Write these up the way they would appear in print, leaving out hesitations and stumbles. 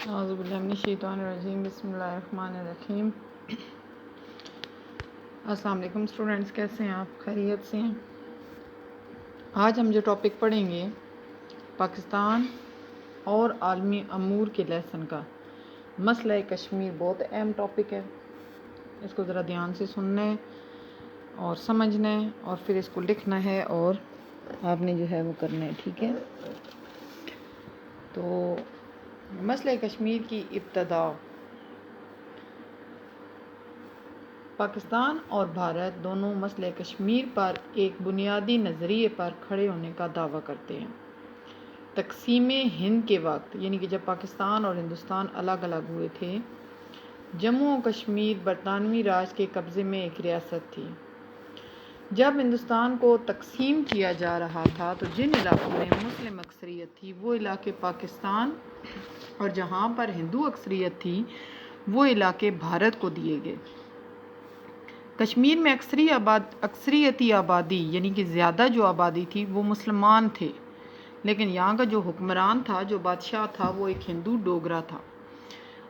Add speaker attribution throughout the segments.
Speaker 1: اعوذ باللہ من الشیطان الرجیم، بسم اللہ الرحمن الرحیم۔ السلام علیکم اسٹوڈنٹس، کیسے ہیں آپ؟ خیریت سے ہیں؟ آج ہم جو ٹاپک پڑھیں گے پاکستان اور عالمی امور کے لیسن کا مسئلہ کشمیر، بہت اہم ٹاپک ہے۔ اس کو ذرا دھیان سے سننا ہے اور سمجھنا ہے اور پھر اس کو لکھنا ہے اور آپ نے جو ہے وہ کرنا ہے، ٹھیک ہے؟ تو مسئلہ کشمیر کی ابتدا۔ پاکستان اور بھارت دونوں مسئلہ کشمیر پر ایک بنیادی نظریے پر کھڑے ہونے کا دعویٰ کرتے ہیں۔ تقسیم ہند کے وقت، یعنی کہ جب پاکستان اور ہندوستان الگ الگ ہوئے تھے، جموں و کشمیر برطانوی راج کے قبضے میں ایک ریاست تھی۔ جب ہندوستان کو تقسیم کیا جا رہا تھا تو جن علاقوں میں مسلم اکثریت تھی وہ علاقے پاکستان، اور جہاں پر ہندو اکثریت تھی وہ علاقے بھارت کو دیے گئے۔ کشمیر میں اکثریتی آبادی، یعنی کہ زیادہ جو آبادی تھی وہ مسلمان تھے، لیکن یہاں کا جو حکمران تھا، جو بادشاہ تھا، وہ ایک ہندو ڈوگرا تھا،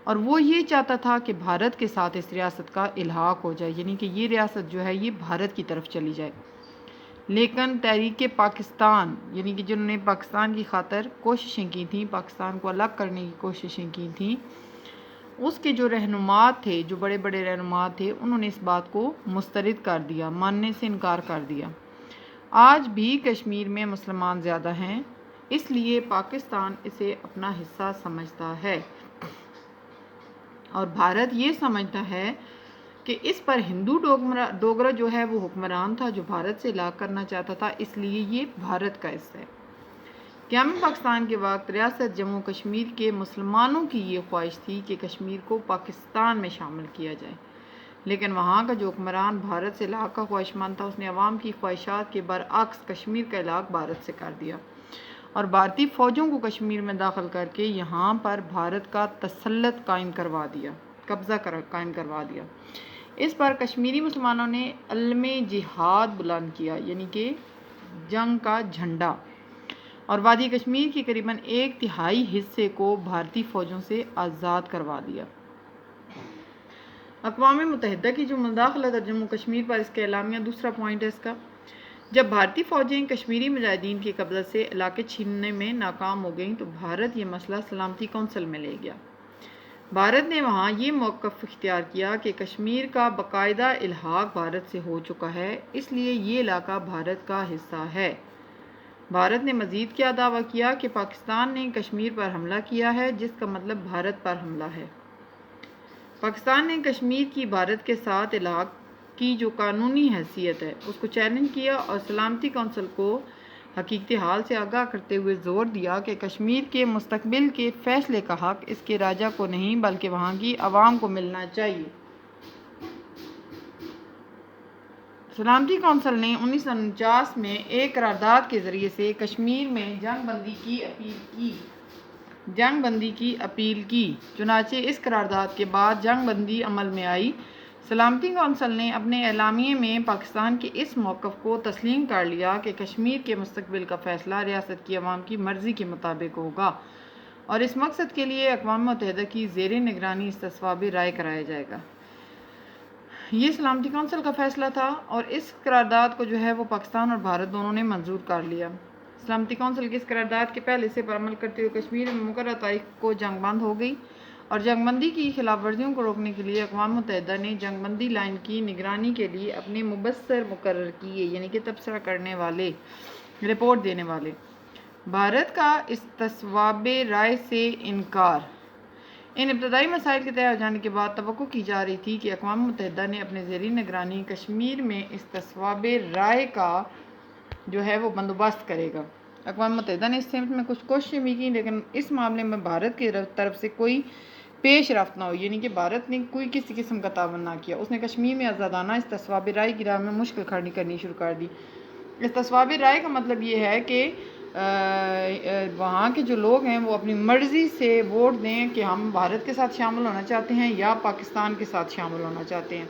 Speaker 1: اور وہ یہ چاہتا تھا کہ بھارت کے ساتھ اس ریاست کا الحاق ہو جائے، یعنی کہ یہ ریاست جو ہے یہ بھارت کی طرف چلی جائے۔ لیکن تحریک پاکستان، یعنی کہ جنہوں نے پاکستان کی خاطر کوششیں کی تھیں، پاکستان کو الگ کرنے کی کوششیں کی تھیں، اس کے جو رہنمات تھے، جو بڑے بڑے رہنمات تھے، انہوں نے اس بات کو مسترد کر دیا، ماننے سے انکار کر دیا۔ آج بھی کشمیر میں مسلمان زیادہ ہیں، اس لیے پاکستان اسے اپنا حصہ سمجھتا ہے اور بھارت یہ سمجھتا ہے کہ اس پر ہندو ڈوگرا جو ہے وہ حکمران تھا، جو بھارت سے الگ کرنا چاہتا تھا، اس لیے یہ بھارت کا حصہ ہے۔ قیام پاکستان کے وقت ریاست جموں کشمیر کے مسلمانوں کی یہ خواہش تھی کہ کشمیر کو پاکستان میں شامل کیا جائے، لیکن وہاں کا جو حکمران بھارت سے الحاق کا خواہش مند تھا، اس نے عوام کی خواہشات کے برعکس کشمیر کا الحاق بھارت سے کر دیا اور بھارتی فوجوں کو کشمیر میں داخل کر کے یہاں پر بھارت کا تسلط قائم کروا دیا، قائم کروا دیا۔ اس پر کشمیری مسلمانوں نے علم جہاد بلند کیا، یعنی کہ جنگ کا جھنڈا، اور وادی کشمیر کی تقریباً 1/3 حصے کو بھارتی فوجوں سے آزاد کروا دیا۔ اقوام متحدہ کی جو مداخلت ہے جموں کشمیر پر، اس کا اعلامیہ دوسرا پوائنٹ ہے اس کا۔ جب بھارتی فوجیں کشمیری مجاہدین کی قبضہ سے علاقے چھیننے میں ناکام ہو گئیں تو بھارت یہ مسئلہ سلامتی کونسل میں لے گیا۔ بھارت نے وہاں یہ موقف اختیار کیا کہ کشمیر کا باقاعدہ الحاق بھارت سے ہو چکا ہے، اس لیے یہ علاقہ بھارت کا حصہ ہے۔ بھارت نے مزید کیا دعویٰ کیا کہ پاکستان نے کشمیر پر حملہ کیا ہے، جس کا مطلب بھارت پر حملہ ہے۔ پاکستان نے کشمیر کی بھارت کے ساتھ الحاق کی جو قانونی حیثیت ہے اس کو چیلنج کیا اور سلامتی کونسل کو حقیقت حال سے آگاہ کرتے ہوئے زور دیا کہ کشمیر کے مستقبل کے فیصلے کا حق اس کے راجا کو نہیں بلکہ وہاں کی عوام کو ملنا چاہیے۔ سلامتی کونسل نے 1949 میں ایک قرارداد کے ذریعے سے کشمیر میں جنگ بندی کی اپیل کی، چنانچہ اس قرارداد کے بعد جنگ بندی عمل میں آئی۔ سلامتی کونسل نے اپنے اعلامیے میں پاکستان کے اس موقف کو تسلیم کر لیا کہ کشمیر کے مستقبل کا فیصلہ ریاست کی عوام کی مرضی کے مطابق ہوگا اور اس مقصد کے لیے اقوام متحدہ کی زیر نگرانی استصواب رائے کرایا جائے گا۔ یہ سلامتی کونسل کا فیصلہ تھا اور اس قرارداد کو جو ہے وہ پاکستان اور بھارت دونوں نے منظور کر لیا۔ سلامتی کونسل کی اس قرارداد کے پہلے حصے پر عمل کرتے ہوئے کشمیر میں مقررہ تاریخ کو جنگ بند ہو گئی اور جنگ بندی کی خلاف ورزیوں کو روکنے کے لیے اقوام متحدہ نے جنگ بندی لائن کی نگرانی کے لیے اپنے مبصر مقرر کیے، یعنی کہ تبصرہ کرنے والے، رپورٹ دینے والے۔ بھارت کا استصواب رائے سے انکار۔ ان ابتدائی مسائل کے طے ہو جانے کے بعد توقع کی جا رہی تھی کہ اقوام متحدہ نے اپنے زیر نگرانی کشمیر میں استصواب رائے کا جو ہے وہ بندوبست کرے گا۔ اقوام متحدہ نے اس سمت میں کچھ کوششیں بھی کی، لیکن اس معاملے میں بھارت کی طرف سے کوئی پیش رفت نہ ہوئی، یعنی کہ بھارت نے کوئی کسی قسم کا تعاون نہ کیا۔ اس نے کشمیر میں آزادانہ استصواب رائے کی راہ میں مشکل کھڑی کرنی شروع کر دی۔ استصواب رائے کا مطلب یہ ہے کہ وہاں کے جو لوگ ہیں وہ اپنی مرضی سے ووٹ دیں کہ ہم بھارت کے ساتھ شامل ہونا چاہتے ہیں یا پاکستان کے ساتھ شامل ہونا چاہتے ہیں۔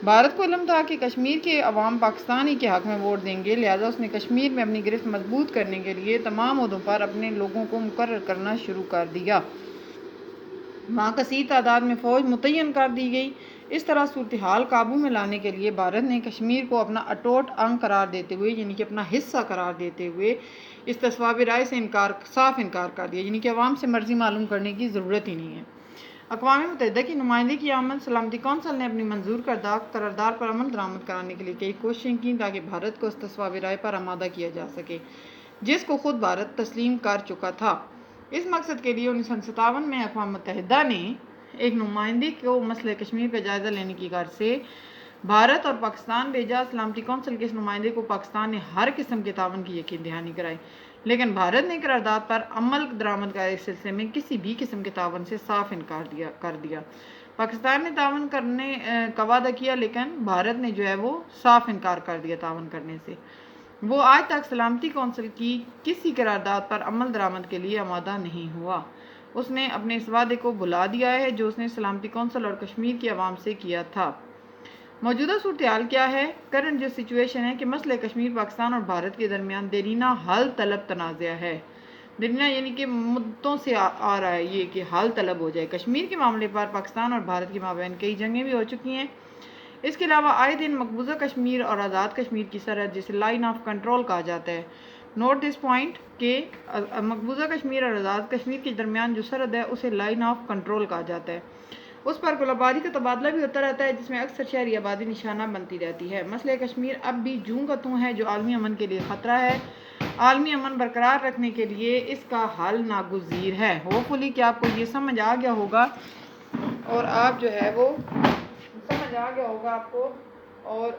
Speaker 1: بھارت کو علم تھا کہ کشمیر کے عوام پاکستان ہی کے حق میں ووٹ دیں گے، لہذا اس نے کشمیر میں اپنی گرفت مضبوط کرنے کے لیے تمام عہدوں پر اپنے لوگوں کو مقرر کرنا شروع کر دیا۔ وہاں کثیر تعداد میں فوج متعین کر دی گئی۔ اس طرح صورتحال قابو میں لانے کے لیے بھارت نے کشمیر کو اپنا اٹوٹ انگ قرار دیتے ہوئے یعنی کہ اپنا حصہ قرار دیتے ہوئے اس تصوابِ رائے سے صاف انکار کر دیا، یعنی کہ عوام سے مرضی معلوم کرنے کی ضرورت ہی نہیں ہے۔ اقوام متحدہ کی نمائندگی کی آمد سلامتی کونسل نے اپنی منظور کردہ قرارداد پر عمل درآمد کرانے کے لیے کئی کوششیں کیں تاکہ بھارت کو اس تصوابِ رائے پر آمادہ کیا جا سکے جس کو خود بھارت تسلیم کر چکا تھا۔ اس مقصد کے لیے 1957 میں اقوام متحدہ نے ایک نمائندے کو مسئلہ کشمیر کا جائزہ لینے کی غرض سے بھارت اور پاکستان بھیجا۔ سلامتی کونسل کے اس نمائندے کو پاکستان نے ہر قسم کے تعاون کی یقین دہانی کرائی، لیکن بھارت نے قرارداد پر عمل درآمد کے سلسلے میں کسی بھی قسم کے تعاون سے صاف انکار کر دیا۔ پاکستان نے تعاون کرنے کا وعدہ کیا، لیکن بھارت نے جو ہے وہ صاف انکار کر دیا تعاون کرنے سے۔ وہ آج تک سلامتی کونسل کی کسی قرارداد پر عمل درآمد کے لیے آمادہ نہیں ہوا۔ اس نے اپنے اس وعدے کو بھلا دیا ہے جو اس نے سلامتی کونسل اور کشمیر کی عوام سے کیا تھا۔ موجودہ صورتحال کیا ہے؟ کرنٹ جو سچویشن ہے کہ مسئلہ کشمیر پاکستان اور بھارت کے درمیان دیرینہ حل طلب تنازع ہے۔ دیرینہ یعنی کہ مدتوں سے آ رہا ہے یہ کہ حل طلب ہو جائے۔ کشمیر کے معاملے پر پاکستان اور بھارت کے مابین کئی جنگیں بھی ہو چکی ہیں۔ اس کے علاوہ آئے دن مقبوضہ کشمیر اور آزاد کشمیر کی سرحد جسے لائن آف کنٹرول کہا جاتا ہے، نوٹ دس پوائنٹ کہ مقبوضہ کشمیر اور آزاد کشمیر کے درمیان جو سرحد ہے اسے لائن آف کنٹرول کہا جاتا ہے۔ اس پر گولہ باری کا تبادلہ بھی ہوتا رہتا ہے جس میں اکثر شہری آبادی نشانہ بنتی رہتی ہے۔ مسئلہ کشمیر اب بھی جوں کا توں ہے جو عالمی امن کے لیے خطرہ ہے۔ عالمی امن برقرار رکھنے کے لیے اس کا حل ناگزیر ہے۔ ہوپفلی کہ آپ کو یہ سمجھ آ گیا ہوگا اور آپ جو ہے وہ سمجھ آ گیا ہوگا آپ کو، اور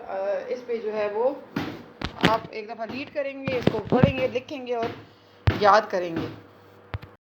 Speaker 1: اس پہ جو ہے وہ آپ ایک دفعہ ریڈ کریں گے، اس کو پڑھیں گے، لکھیں گے اور یاد کریں گے۔